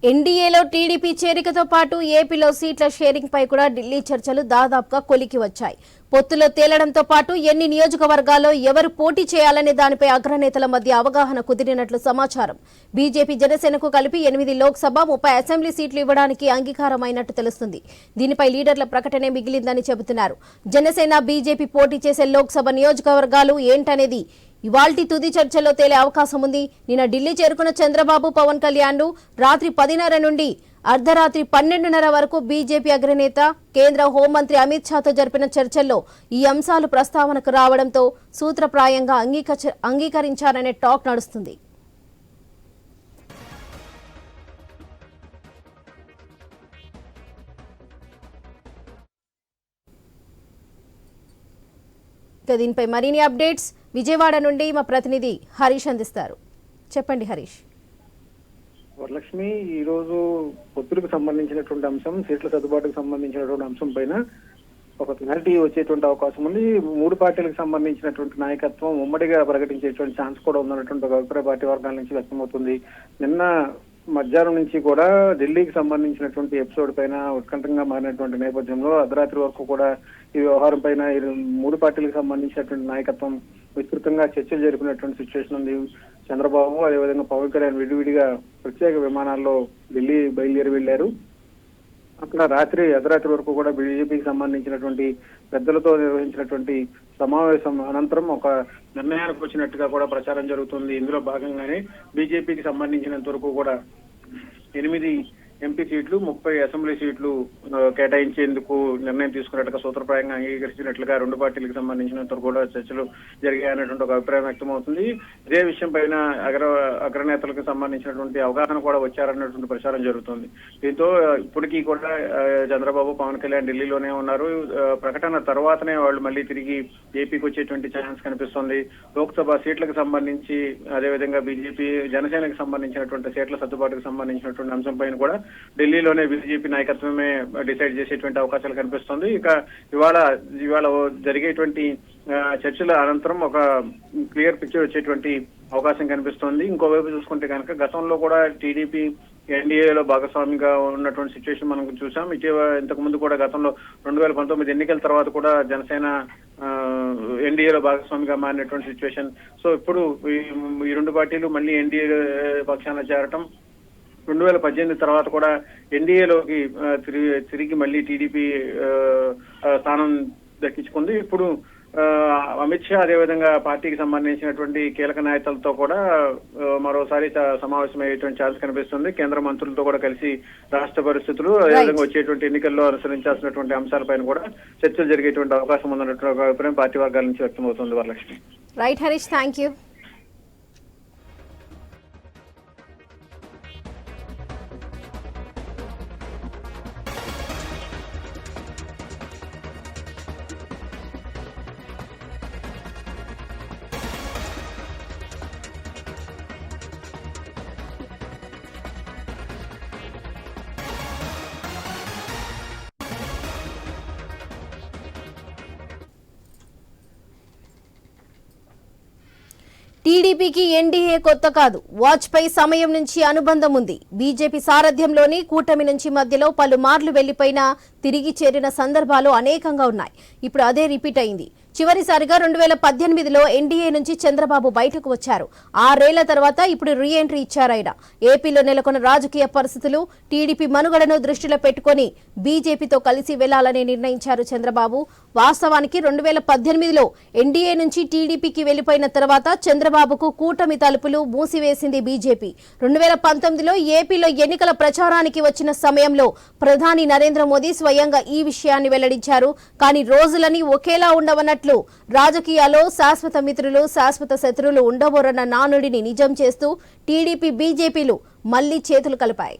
ఎన్డీఏలో టీడీపీ చేరికతో పాటు ఏపీలో సీట్ల షేరింగ్ పై కూడా ఢిల్లీ చర్చలు దాదాపుగా కొలికి వచ్చాయి. పొత్తులో తేలడంతో పాటు ఎన్ని నియోజకవర్గాల్లో ఎవరు పోటీ చేయాలనే దానిపై అగ్రనేతల మధ్య అవగాహన కుదిరినట్లు సమాచారం. బీజేపీ జనసేనకు కలిపి 8 లోక్సభ 30 అసెంబ్లీ సీట్లు ఇవ్వడానికి అంగీకారమైనట్టు తెలుస్తుంది. దీనిపై లీడర్ల ప్రకటనే మిగిలిందని చెబుతున్నారు. జనసేన బీజేపీ పోటీ చేసే లోక్సభ నియోజకవర్గాలు ఏంటనేది ఇవాల్టి తుది చర్చలో తేలే అవకాశం ఉంది. నిన్న ఢిల్లీ చేరుకున్న చంద్రబాబు, పవన్ కళ్యాణ్ రాత్రి 10:30 నుండి అర్ధరాత్రి 12:30 వరకు బీజేపీ అగ్రనేత కేంద్ర హోంమంత్రి అమిత్ షాతో జరిపిన చర్చల్లో ఈ అంశాలు ప్రస్తావనకు రావడంతో సూత్రప్రాయంగా అంగీకరించారనే టాక్ నడుస్తుంది. దీనిపై మరిన్ని అప్డేట్స్ విజయవాడ నుండి మా ప్రతినిధి హరీష్ అందిస్తారు. చెప్పండి హరీష్. వరలక్ష్మి, ఈ రోజు పొత్తులకు సంబంధించినటువంటి అంశం, సీట్ల సర్దుబాటుకు సంబంధించినటువంటి అంశం పైన ఒక క్లారిటీ వచ్చేటువంటి అవకాశం ఉంది. 3 పార్టీలకు సంబంధించినటువంటి నాయకత్వం ఉమ్మడిగా ప్రకటించేటువంటి ఛాన్స్ కూడా ఉందన్నటువంటి ఒక అభిప్రాయ పార్టీ వర్గాల నుంచి వ్యక్తమవుతుంది. నిన్న మధ్యాహ్నం నుంచి కూడా ఢిల్లీకి సంబంధించినటువంటి ఎపిసోడ్ పైన ఉత్కంఠంగా మారినటువంటి నేపథ్యంలో అర్ధరాత్రి వరకు కూడా ఈ వ్యవహారం పైన 3 పార్టీలకు సంబంధించినటువంటి నాయకత్వం విస్తృతంగా చర్చలు జరిపినటువంటి సిచ్యువేషన్ ఉంది. చంద్రబాబు, అదేవిధంగా పవన్ కళ్యాణ్ విడివిడిగా ప్రత్యేక విమానాల్లో ఢిల్లీ బయలుదేరి వెళ్లారు. అక్కడ అర్ధరాత్రి వరకు కూడా బీజేపీకి సంబంధించినటువంటి పెద్దలతో నిర్వహించినటువంటి సమావేశం అనంతరం ఒక నిర్ణయానికి వచ్చినట్టుగా కూడా ప్రచారం జరుగుతుంది. ఇందులో భాగంగానే బీజేపీకి సంబంధించినంత వరకు కూడా 8 ఎంపీ సీట్లు 30 అసెంబ్లీ సీట్లు కేటాయించేందుకు నిర్ణయం తీసుకున్నట్టుగా సూత్రప్రాయంగా అంగీకరించినట్లుగా 2 పార్టీలకు సంబంధించినంత కూడా చర్చలు జరిగాయనేటువంటి ఒక అభిప్రాయం వ్యక్తమవుతుంది. ఇదే విషయం పైన అగ్రనేతలకు సంబంధించినటువంటి అవగాహన కూడా వచ్చారన్నటువంటి ప్రచారం జరుగుతుంది. దీంతో ఇప్పటికీ కూడా చంద్రబాబు, పవన్ కళ్యాణ్ ఢిల్లీలోనే ఉన్నారు. ప్రకటన తర్వాతనే వాళ్ళు మళ్ళీ తిరిగి ఏపీకి వచ్చేటువంటి ఛాన్స్ కనిపిస్తుంది. లోక్సభ సీట్లకు సంబంధించి, అదేవిధంగా బీజేపీ జనసేనకు సంబంధించినటువంటి సీట్ల సర్దుబాటుకు సంబంధించినటువంటి అంశం పైన కూడా ఢిల్లీలోనే బీజేపీ నాయకత్వమే డిసైడ్ చేసేటువంటి అవకాశాలు కనిపిస్తుంది. ఇక ఇవాళ జరిగేటువంటి చర్చల అనంతరం ఒక క్లియర్ పిక్చర్ వచ్చేటువంటి అవకాశం కనిపిస్తోంది. ఇంకోవైపు చూసుకుంటే కనుక గతంలో కూడా టీడీపీ ఎన్డీఏలో భాగస్వామిగా ఉన్నటువంటి సిచ్యువేషన్ మనం చూసాం. ఇంతకు ముందు కూడా గతంలో 2019 ఎన్నికల తర్వాత కూడా జనసేన ఎన్డీఏలో భాగస్వామిగా మారినటువంటి సిచ్యువేషన్. సో ఇప్పుడు ఈ 2 పార్టీలు మళ్ళీ ఎన్డీఏ పక్షాన చేరటం, 2018 తర్వాత కూడా ఎన్డీఏలోకి తిరిగి మళ్ళీ టీడీపీ స్థానం దక్కించుకుంది. ఇప్పుడు అమిత్ షా, అదేవిధంగా పార్టీకి సంబంధించినటువంటి కీలక నాయకులతో కూడా మరోసారి సమావేశమయ్యేటువంటి ఛాన్స్ కనిపిస్తుంది. కేంద్ర మంత్రులతో కూడా కలిసి రాష్ట్ర పరిస్థితులు, అదేవిధంగా వచ్చేటువంటి ఎన్నికల్లో అనుసరించాల్సినటువంటి అంశాలపైన కూడా చర్చలు జరిగేటువంటి అవకాశం ఉందన్నట్టు అభిప్రాయం పార్టీ వర్గాల నుంచి వ్యక్తమవుతుంది. Varalakshmi. Right Harish, thank you. టీడీపీకి ఎన్డీఏ కొత్త కాదు. వాజ్పేయి సమయం నుంచి అనుబంధం ఉంది. బీజేపీ సారథ్యంలోని కూటమి నుంచి మధ్యలో పలుమార్లు వెళ్లిపోయినా తిరిగి చేరిన సందర్భాలు అనేకంగా ఉన్నాయి. ఇప్పుడు అదే రిపీట్ అయింది. చివరిసారిగా 2018లో ఎన్డీఏ నుంచి చంద్రబాబు బయటకు వచ్చారు. 6 ఏళ్ల తర్వాత ఇప్పుడు రీ ఎంట్రీ ఇచ్చారాయన. ఏపీలో నెలకొన్న రాజకీయ పరిస్థితులు, టీడీపీ మనుగడను దృష్టిలో పెట్టుకుని బీజేపీతో కలిసి వెళ్లాలని నిర్ణయించారు చంద్రబాబు. వాస్తవానికి 2018లో ఎన్డీఏ నుంచి టీడీపీకి వెళ్లిపోయిన తర్వాత చంద్రబాబుకు కూటమి తలుపులు మూసివేసింది బీజేపీ. 2019లో ఏపీలో ఎన్నికల ప్రచారానికి వచ్చిన సమయంలో ప్రధాని నరేంద్ర మోదీ స్వయంగా ఈ విషయాన్ని వెల్లడించారు. కానీ రోజులని ఒకేలా ఉండవన్నట్లు రాజకీయాల్లో శాశ్వత మిత్రులు, శాశ్వత శత్రువులు ఉండబోరన్న నానుడిని నిజం చేస్తూ టీడీపీ, బీజేపీలు మళ్లీ చేతులు కలిపాయి.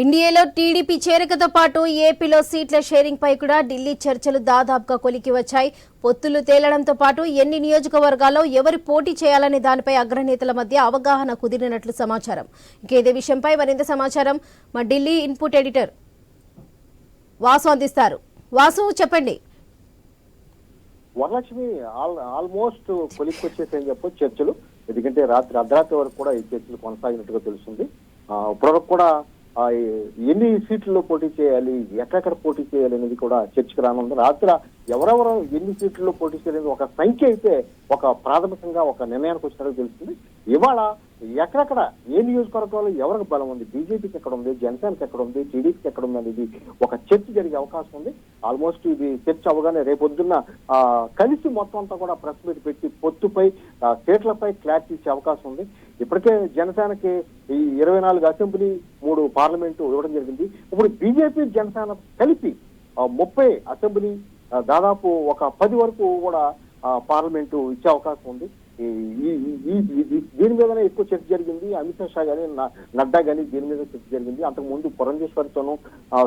ఎన్డీఏలో టీడీపీ చేరికతో పాటు ఏపీలో సీట్ల షేరింగ్ పై కూడా ఢిల్లీ చర్చలు దాదాపుగా కొలికి వచ్చాయి. పొత్తులు తేలడంతో పాటు ఎన్ని నియోజకవర్గాల్లో ఎవరు పోటీ చేయాలనే దానిపై అగ్రనేతల మధ్య అవగాహన కుదిరినట్లు సమాచారం. ఇదే విషయంపై మరింత సమాచారం మా ఢిల్లీ ఇన్పుట్ ఎడిటర్ వాసు అందిస్తారు. వాసు, చెప్పండి. వరలక్ష్మి, ఆల్మోస్ట్ కొలిక్కి వచ్చేసాయని చెప్పొచ్చు చర్చలు. ఎందుకంటే రాత్రి అర్ధరాత్రి వరకు కూడా ఈ చర్చలు కొనసాగినట్టుగా తెలుస్తుంది. ఇప్పటివరకు కూడా ఎన్ని సీట్లలో పోటీ చేయాలి, ఎక్కడెక్కడ పోటీ చేయాలి అనేది కూడా చర్చకు రానుంది. రాత్రి ఎవరెవరు ఎన్ని సీట్లలో పోటీ చేయాలి ఒక సంఖ్య అయితే ఒక ప్రాథమికంగా ఒక నిర్ణయానికి వచ్చినట్టు తెలుస్తుంది. ఇవాళ ఎక్కడెక్కడ ఏ నియోజకవర్గాల్లో ఎవరికి బలం ఉంది, బీజేపీకి ఎక్కడ ఉంది, జనసేనకి ఎక్కడ ఉంది, టీడీపీకి ఎక్కడ ఉంది అనేది ఒక చర్చ జరిగే అవకాశం ఉంది. ఆల్మోస్ట్ ఇది చర్చ అవగానే రేపొద్దున్న కలిసి మొత్తం అంతా కూడా ప్రెస్ మీట్ పెట్టి పొత్తుపై సీట్లపై క్లారిటీ ఇచ్చే అవకాశం ఉంది. ఇప్పటికే జనసేనకి ఈ 24 అసెంబ్లీ 3 పార్లమెంటు ఇవ్వడం జరిగింది. ఇప్పుడు బీజేపీ జనసేన కలిపి 30 అసెంబ్లీ, దాదాపు ఒక 10 వరకు కూడా పార్లమెంటు ఇచ్చే అవకాశం ఉంది. దీని మీదనే ఎక్కువ చర్చ జరిగింది. అమిత్ షా గానీ నడ్డా గానీ దీని మీద చర్చ జరిగింది. అంతకు ముందు పురంధేశ్వరితోనూ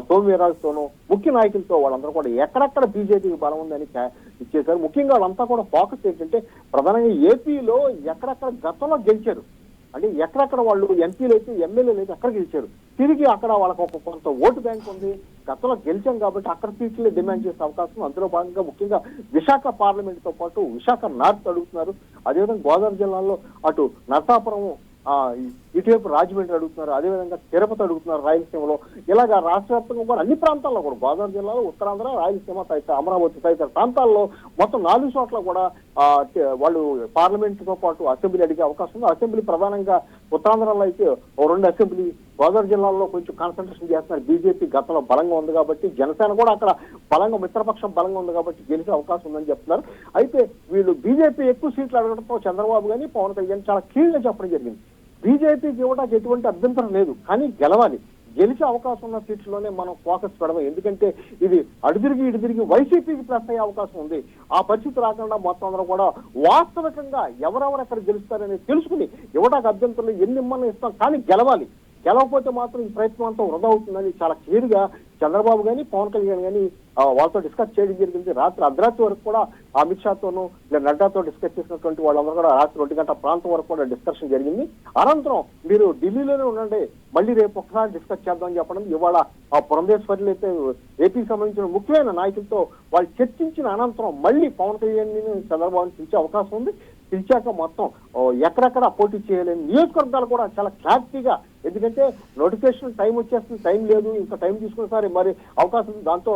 సోమవీరాజుతోనూ ముఖ్య నాయకులతో వాళ్ళందరూ కూడా ఎక్కడెక్కడ బీజేపీకి బలం ఉందని ఇచ్చేశారు. ముఖ్యంగా వాళ్ళంతా కూడా ఫోకస్ ఏంటంటే ప్రధానంగా ఏపీలో ఎక్కడెక్కడ గతంలో గెలిచారు అంటే ఎక్కడెక్కడ వాళ్ళు ఎంపీలు అయితే ఎమ్మెల్యేలు అయితే అక్కడ గెలిచారు. తిరిగి అక్కడ వాళ్ళకు ఒక కొంత ఓటు బ్యాంక్ ఉంది. గతంలో గెలిచాం కాబట్టి అక్కడ సీట్లే డిమాండ్ చేసే అవకాశం. అందులో భాగంగా ముఖ్యంగా విశాఖ పార్లమెంట్ తో పాటు విశాఖ నార్త్ అడుగుతున్నారు. అదేవిధంగా గోదావరి జిల్లాలో అటు నరసాపురం, ఇటువైపు రాజమండ్రి అడుగుతున్నారు. అదేవిధంగా తిరుపతి అడుగుతున్నారు రాయలసీమలో. ఇలాగా రాష్ట్ర వ్యాప్తంగా కూడా అన్ని ప్రాంతాల్లో కూడా గోదావరి జిల్లాలో, ఉత్తరాంధ్ర, రాయలసీమ తదితర అమరావతి తదితర ప్రాంతాల్లో మొత్తం 4 చోట్ల కూడా వాళ్ళు పార్లమెంట్ తో పాటు అసెంబ్లీ అడిగే అవకాశం ఉంది. అసెంబ్లీ ప్రధానంగా ఉత్తరాంధ్రలో అయితే 2 అసెంబ్లీ, గోదావరి జిల్లాలో కొంచెం కాన్సన్ట్రేషన్ చేస్తున్నారు. బీజేపీ గతంలో బలంగా ఉంది కాబట్టి, జనసేన కూడా అక్కడ బలంగా మిత్రపక్షం బలంగా ఉంది కాబట్టి గెలిచే అవకాశం ఉందని చెప్తున్నారు. అయితే వీళ్ళు బీజేపీ ఎక్కువ సీట్లు అడగడంతో చంద్రబాబు గానీ పవన్ కళ్యాణ్ చాలా క్లియర్గా చెప్పడం జరిగింది. బీజేపీకి ఇవ్వడానికి ఎటువంటి అభ్యంతరం లేదు, కానీ గెలవాలి. గెలిచే అవకాశం ఉన్న సీట్లోనే మనం ఫోకస్ పెడదాం. ఎందుకంటే ఇది ఇటు తిరిగి వైసీపీకి ప్లస్ అయ్యే అవకాశం ఉంది. ఆ పరిస్థితి రాకుండా మొత్తం అందరూ కూడా వాస్తవికంగా ఎవరెవరు ఎక్కడ గెలుస్తారని తెలుసుకుని ఇవ్వడానికి అభ్యంతరం ఎన్ని ఇమ్మని ఇస్తాం, కానీ గెలవాలి. గెలవకపోతే మాత్రం ఈ ప్రయత్నం అంతా వృధా అవుతుందని చాలా క్లియర్ గా చంద్రబాబు గానీ పవన్ కళ్యాణ్ గానీ వాళ్ళతో డిస్కస్ చేయడం జరిగింది. రాత్రి అర్ధరాత్రి వరకు కూడా అమిత్ షాతోనూ నడ్డాతో డిస్కస్ చేసినటువంటి వాళ్ళందరూ కూడా రాత్రి 1 గంట ప్రాంతం వరకు కూడా డిస్కషన్ జరిగింది. అనంతరం మీరు ఢిల్లీలోనే ఉండండి, మళ్ళీ రేపు ఒకసారి డిస్కస్ చేద్దామని చెప్పడం. ఇవాళ ఆ పురంధేశ్వరులు అయితే ఏపీకి సంబంధించిన ముఖ్యమైన నాయకులతో వాళ్ళు చర్చించిన అనంతరం మళ్ళీ పవన్ కళ్యాణ్ చంద్రబాబుని పిలిచే అవకాశం ఉంది. పిలిచాక మొత్తం ఎక్కడెక్కడ పోటీ చేయలేని నియోజకవర్గాలు కూడా చాలా క్లారిటీగా, ఎందుకంటే నోటిఫికేషన్ టైం వచ్చేస్తుంది, టైం లేదు, ఇంకా టైం తీసుకునేసారి మరి అవకాశం ఉంది. దాంతో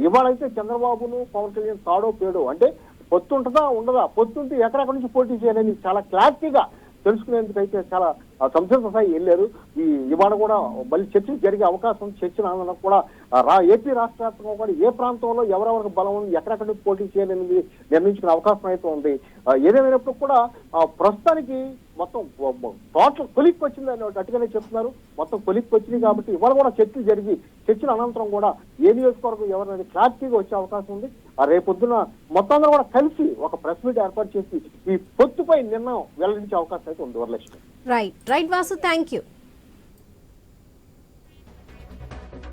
ఇవాళైతే చంద్రబాబును పవన్ కళ్యాణ్ తాడో పేడో అంటే పొత్తు ఉంటుందా ఉండదా, పొత్తుంటే ఎక్కడెక్కడ నుంచి పోటీ చేయాలని చాలా క్లారిటీగా తెలుసుకునేందుకైతే చాలా సంసిద్ధ స్థాయి వెళ్ళారు. ఇవాళ కూడా మళ్ళీ చర్చలు జరిగే అవకాశం, చర్చల ఆనందం కూడా ఏపీ రాష్ట్ర వ్యాప్తంగా కూడా ఏ ప్రాంతంలో ఎవరెవరికి బలం ఉంది, ఎక్కడెక్కడ పోటీ చేయాలనేది నిర్ణయించుకునే అవకాశం అయితే ఉంది. ఏదేమైనప్పుడు కూడా ప్రస్తుతానికి మొత్తం టోటల్ కొలిక్కి వచ్చిందని అటుగానే చెప్తున్నారు. మొత్తం కొలిక్కి వచ్చింది కాబట్టి ఇవాళ కూడా చర్చలు జరిగి చర్చల అనంతరం కూడా ఏ నియోజకవర్గం ఎవరనేది క్లారిటీగా వచ్చే అవకాశం ఉంది. రేపొద్దున మొత్తం అందరూ కూడా కలిసి ఒక ప్రెస్ మీట్ ఏర్పాటు చేసి ఈ పొత్తుపై నిర్ణయం వెల్లడించే అవకాశం అయితే ఉంది. Varalakshmi. Right Vasu, thank you.